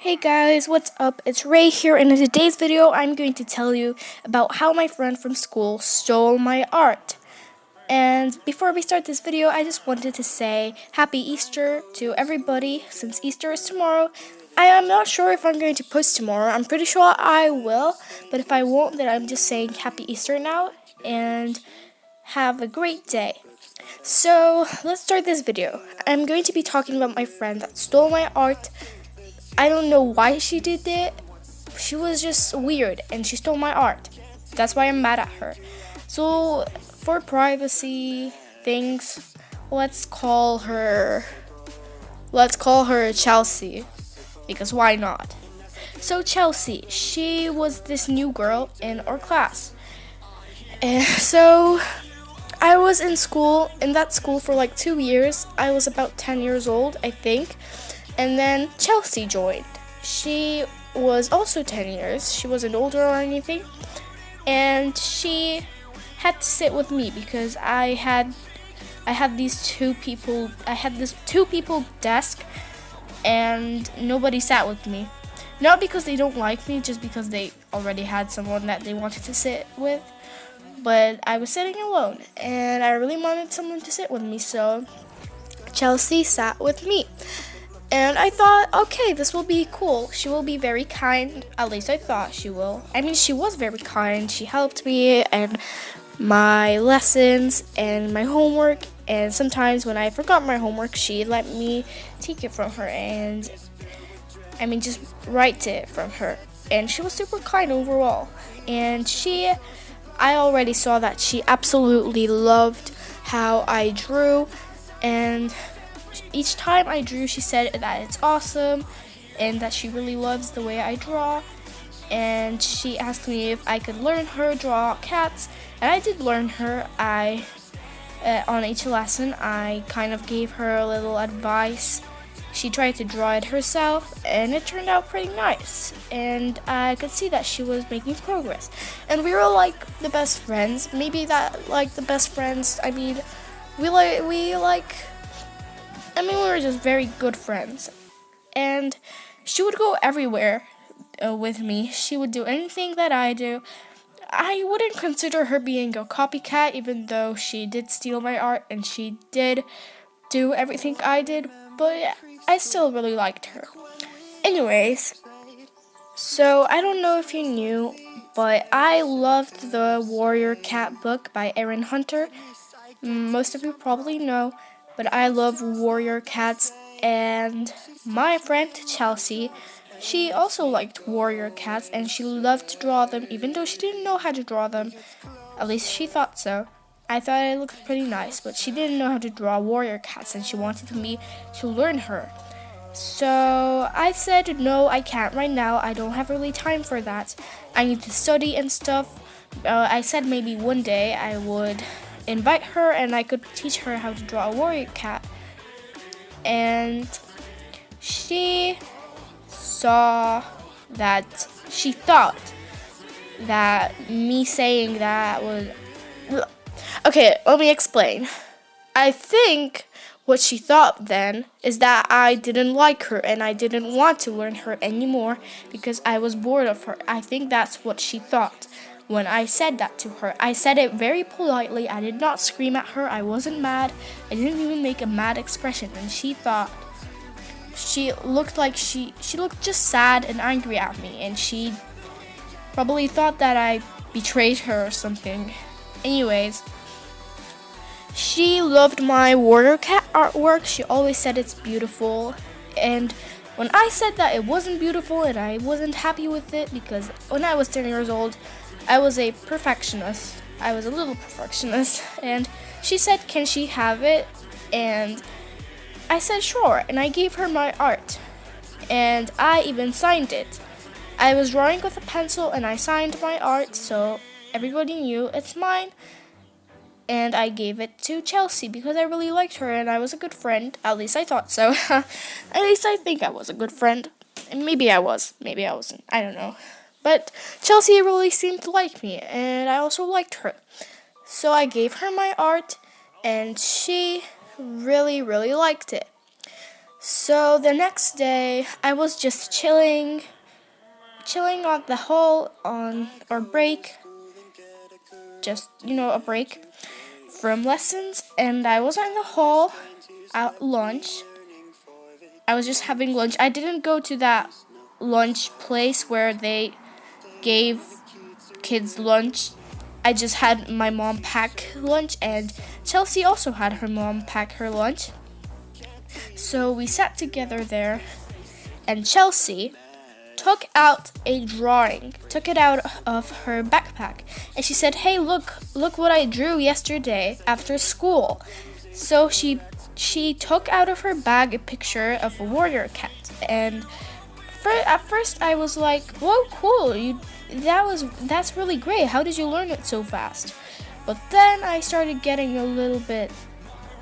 Hey guys, what's up? It's Ray here, and in today's video, I'm going to tell you about how my friend from school stole my art. And before we start this video, I just wanted to say Happy Easter to everybody, since Easter is tomorrow. I am not sure if I'm going to post tomorrow. I'm pretty sure I will, but if I won't, then I'm just saying Happy Easter now, and have a great day. So, let's start this video. I'm going to be talking about my friend that stole my art. I don't know why she did it. She was just weird and she stole my art. That's why I'm mad at her. So, for privacy things, let's call her Chelsea, because why not? So Chelsea, she was this new girl in our class. And so I was in that school for like 2 years. I was about 10 years old, I think. And then Chelsea joined. She was also 10 years. She wasn't older or anything. And she had to sit with me because I had this two people desk, and nobody sat with me. Not because they don't like me, just because they already had someone that they wanted to sit with. But I was sitting alone, and I really wanted someone to sit with me, so Chelsea sat with me. And I thought, okay, this will be cool. She will be very kind. At least I thought she will. I mean, she was very kind. She helped me and my lessons and my homework. And sometimes when I forgot my homework, she let me take it from her and, just write it from her. And she was super kind overall. And I already saw that she absolutely loved how I drew. And each time I drew, she said that it's awesome and that she really loves the way I draw. And she asked me if I could learn her draw cats, and I did learn her. On each lesson, I kind of gave her a little advice. She tried to draw it herself, and it turned out pretty nice. And I could see that she was making progress. And we were like the best friends. Maybe that like the best friends. We were just very good friends. And she would go everywhere with me. She would do anything that I do. I wouldn't consider her being a copycat, even though she did steal my art and she did do everything I did, but I still really liked her. Anyways, so I don't know if you knew, but I loved the Warrior Cat book by Aaron Hunter. Most of you probably know, but I love warrior cats, and my friend Chelsea, she also liked warrior cats, and she loved to draw them, even though she didn't know how to draw them. At least she thought so. I thought it looked pretty nice, but she didn't know how to draw warrior cats, and she wanted me to learn her. So I said, no, I can't right now. I don't have really time for that. I need to study and stuff. I said maybe one day I would invite her and I could teach her how to draw a warrior cat. And she thought that me saying that was... Okay, let me explain. I think what she thought then is that I didn't like her and I didn't want to learn her anymore because I was bored of her. I think that's what she thought. When I said that to her, I said it very politely. I did not scream at her. I wasn't mad. I didn't even make a mad expression. And she looked just sad and angry at me. And she probably thought that I betrayed her or something. Anyways, she loved my warrior cat artwork. She always said it's beautiful. And when I said that it wasn't beautiful and I wasn't happy with it, because when I was 10 years old, I was a perfectionist. I was a little perfectionist. And she said, can she have it? And I said, sure. And I gave her my art. And I even signed it. I was drawing with a pencil and I signed my art, so everybody knew it's mine. And I gave it to Chelsea because I really liked her and I was a good friend. At least I thought so. At least I think I was a good friend. And maybe I was. Maybe I wasn't. I don't know. But Chelsea really seemed to like me, and I also liked her. So I gave her my art, and she really, really liked it. So the next day, I was just chilling on the hall on or break, just a break from lessons, and I was in the hall at lunch. I was just having lunch. I didn't go to that lunch place where they gave kids lunch. I just had my mom pack lunch, and Chelsea also had her mom pack her lunch. So we sat together there, and Chelsea took it out of her backpack, and she said, "Hey, look what I drew yesterday after school." So she took out of her bag a picture of a warrior cat, and at first I was like, "Whoa, cool! That's really great. How did you learn it so fast?" But then I started getting a little bit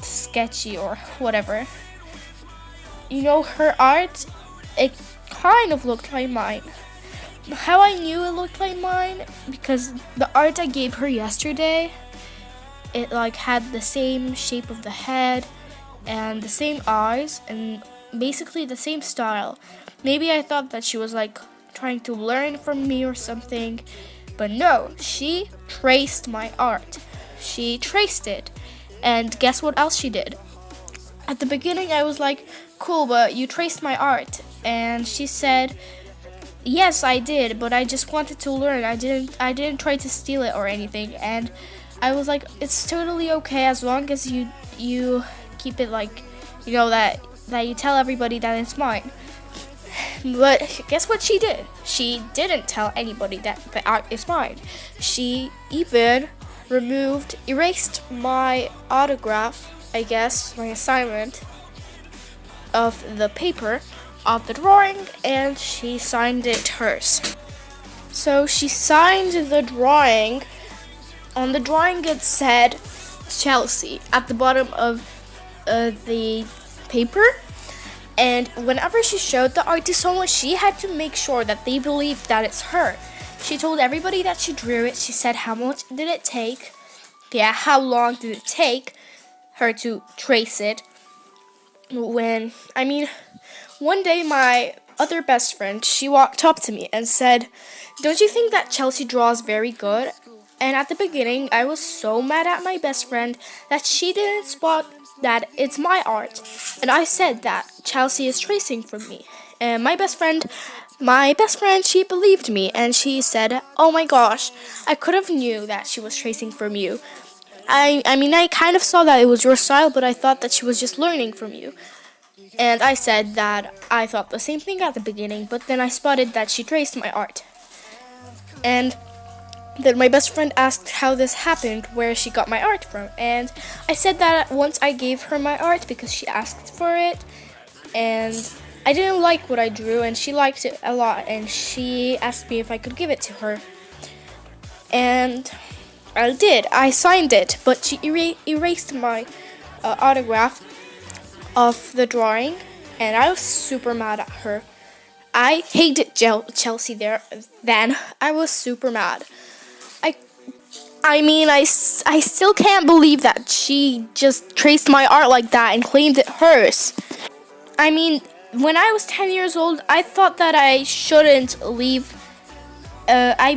sketchy or whatever. Her art, it kind of looked like mine. How I knew it looked like mine, because the art I gave her yesterday, it had the same shape of the head and the same eyes and basically the same style. Maybe I thought that she was trying to learn from me or something, but no, she traced my art. She traced it, and guess what else she did? At the beginning I was like, "Cool, but you traced my art." And she said, "Yes, I did, but I just wanted to learn. I didn't try to steal it or anything." And I was like, "It's totally okay as long as you keep it that you tell everybody that it's mine." But guess what she did? She didn't tell anybody that the art is mine. She even erased my autograph, I guess, my assignment of the paper of the drawing, and she signed it hers. So she signed the drawing. On the drawing it said Chelsea at the bottom of the paper, and whenever she showed the art to someone, she had to make sure that they believed that it's her. She told everybody that she drew it. She said how much did it take, how long did it take her to trace it. One day my other best friend, she walked up to me and said, "Don't you think that Chelsea draws very good?" And at the beginning, I was so mad at my best friend that she didn't spot that it's my art. And I said that Chelsea is tracing from me. And my best friend, she believed me, and she said, "Oh my gosh, I could have knew that she was tracing from you. I kind of saw that it was your style, but I thought that she was just learning from you." And I said that I thought the same thing at the beginning, but then I spotted that she traced my art. And then my best friend asked how this happened, where she got my art from. And I said that once I gave her my art because she asked for it, and I didn't like what I drew, and she liked it a lot, and she asked me if I could give it to her. And I did. I signed it, but she erased my autograph of the drawing, and I was super mad at her. I hated Chelsea then. I was super mad. I still can't believe that she just traced my art like that and claimed it hers. When I was 10 years old, I thought that I shouldn't leave. I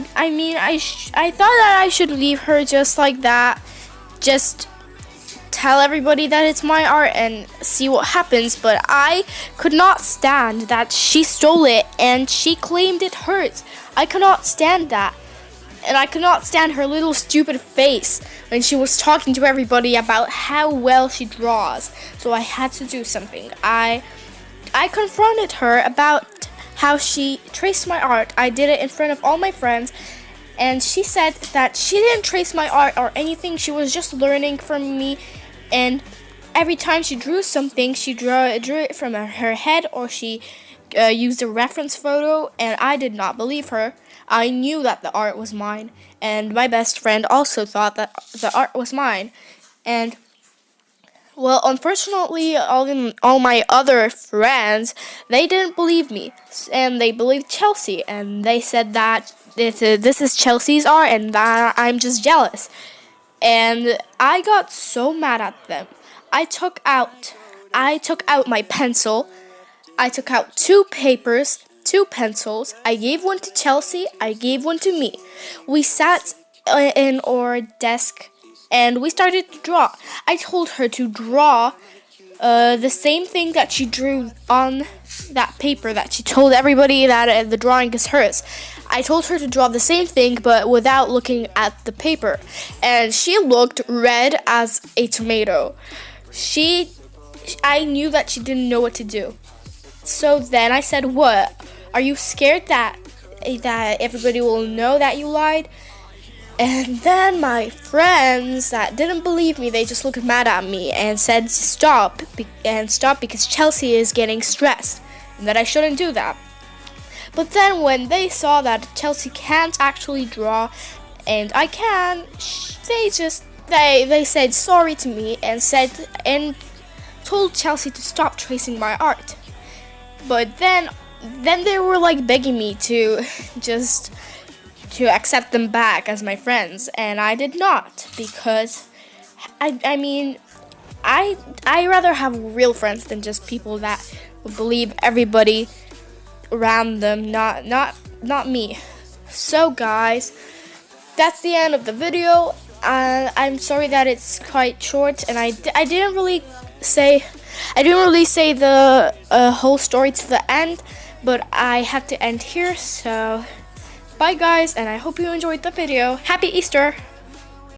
thought that I should leave her just like that. Just tell everybody that it's my art and see what happens. But I could not stand that she stole it and she claimed it hers. I could not stand that. And I could not stand her little stupid face when she was talking to everybody about how well she draws. So I had to do something. I confronted her about how she traced my art. I did it in front of all my friends, and she said that she didn't trace my art or anything. She was just learning from me, and every time she drew something, she drew it from her head, or she used a reference photo, and I did not believe her. I knew that the art was mine, and my best friend also thought that the art was mine. And well, unfortunately, all my other friends, they didn't believe me, and they believed Chelsea, and they said that this is Chelsea's art, and that I'm just jealous. And I got so mad at them. I took out my pencil, I took out 2 papers, 2 pencils. I gave one to Chelsea, I gave one to me. We sat in our desk and we started to draw. I told her to draw the same thing that she drew on that paper that she told everybody that the drawing is hers. I told her to draw the same thing but without looking at the paper, and she looked red as a tomato. I knew that she didn't know what to do. So then I said, "What? Are you scared that everybody will know that you lied?" And then my friends that didn't believe me, they just looked mad at me and said stop because Chelsea is getting stressed and that I shouldn't do that. But then when they saw that Chelsea can't actually draw and I can, they said sorry to me and told Chelsea to stop tracing my art. But then they were like begging me to accept them back as my friends, and I did not, because I mean I rather have real friends than just people that would believe everybody around them, not me. So guys, that's the end of the video. I'm sorry that it's quite short, and I didn't really say the whole story to the end, but I had to end here. So bye guys, and I hope you enjoyed the video. Happy Easter!